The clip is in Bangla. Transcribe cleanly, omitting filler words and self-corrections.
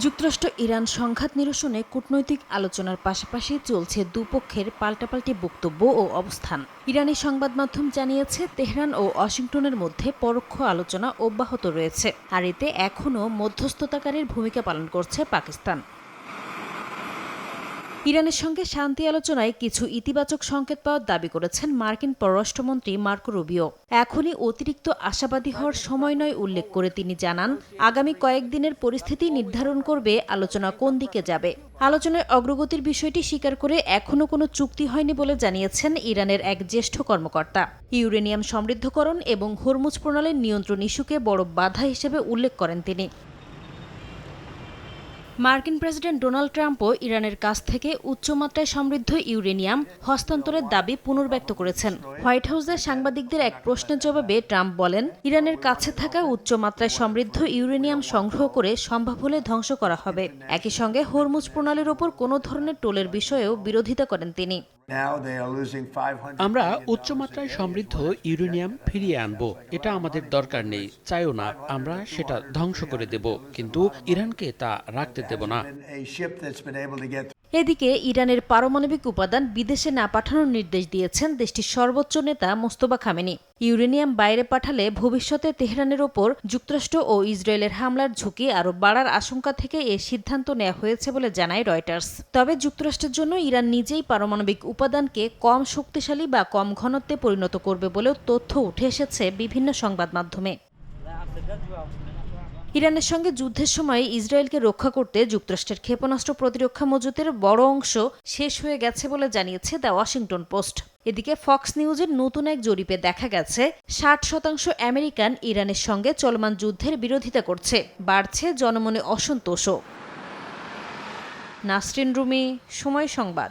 যুক্তরাষ্ট্র ইরান সংঘাত নিরসনে কূটনৈতিক আলোচনার পাশাপাশি চলছে দুপক্ষের পাল্টাপাল্টি বক্তব্য ও অবস্থান। ইরানি সংবাদ মাধ্যম জানিয়েছে, তেহরান ও ওয়াশিংটনের মধ্যে পরোক্ষ আলোচনা অব্যাহত রয়েছে, আর এতে এখনও মধ্যস্থতাকারীর ভূমিকা পালন করছে পাকিস্তান। ইরানের সঙ্গে শান্তি আলোচনায় কিছু ইতিবাচক সংকেত পাওয়ার দাবি করেছেন মার্কিন পররাষ্ট্রমন্ত্রী মার্কো রুবিও। এখনই অতিরিক্ত আশাবাদী হওয়ার সময় নয় উল্লেখ করে তিনি জানান, আগামী কয়েকদিনের পরিস্থিতি নির্ধারণ করবে আলোচনা কোন দিকে যাবে। আলোচনায় অগ্রগতির বিষয়টি স্বীকার করে এখনও কোনো চুক্তি হয়নি বলে জানিয়েছেন ইরানের এক জ্যেষ্ঠ কর্মকর্তা। ইউরেনিয়াম সমৃদ্ধকরণ এবং হরমুজ প্রণালীর নিয়ন্ত্রণ ইস্যুকে বড় বাধা হিসেবে উল্লেখ করেন তিনি। মার্কিন প্রেসিডেন্ট ডোনাল্ড ট্রাম্পও ইরানের কাছ থেকে উচ্চমাত্রায় সমৃদ্ধ ইউরেনিয়াম হস্তান্তরের দাবি পুনর্ব্যক্ত করেছেন। হোয়াইট হাউসে সাংবাদিকদের এক প্রশ্নের জবাবে ট্রাম্প বলেন, ইরানের কাছে থাকা উচ্চমাত্রায় সমৃদ্ধ ইউরেনিয়াম সংগ্রহ করে সম্ভব হলে ধ্বংস করা হবে। একই সঙ্গে হরমুজ প্রণালীর ওপর কোনো ধরনের টোলের বিষয়েও বিরোধিতা করেন তিনি। আমরা উচ্চমাত্রায় সমৃদ্ধ ইউরেনিয়াম ফিরিয়ে আনব, এটা আমাদের দরকার নেই, চাইও না। আমরা সেটা ধ্বংস করে দেব, কিন্তু ইরানকে তা রাখতে দেব না। এদিকে ইরানের পারমাণবিক উপাদান বিদেশে না পাঠানোর নির্দেশ দিয়েছেন দেশটির সর্বোচ্চ নেতা মোস্তফা খামেনি। ইউরেনিয়াম বাইরে পাঠালে ভবিষ্যতে তেহরানের ওপর যুক্তরাষ্ট্র ও ইসরায়েলের হামলার ঝুঁকি আরও বাড়ার আশঙ্কা থেকে এ সিদ্ধান্ত নেওয়া হয়েছে বলে জানায় রয়টার্স। তবে যুক্তরাষ্ট্রের জন্য ইরান নিজেই পারমাণবিক উপাদানকে কম শক্তিশালী বা কম ঘনত্বে পরিণত করবে বলেও তথ্য উঠে এসেছে বিভিন্ন সংবাদ মাধ্যমে। ইরানের সঙ্গে যুদ্ধের সময় ইসরায়েলকে রক্ষা করতে যুক্তরাষ্ট্রের ক্ষেপণাস্ত্র প্রতিরক্ষা মজুতের বড় অংশ শেষ হয়ে গেছে বলে জানিয়েছে দ্য ওয়াশিংটন পোস্ট। এদিকে ফক্স নিউজের নতুন এক জরিপে দেখা গেছে 60% আমেরিকান ইরানের সঙ্গে চলমান যুদ্ধের বিরোধিতা করছে। বাড়ছে জনমনে অসন্তোষও। নাসরিন রুমি, সময় সংবাদ।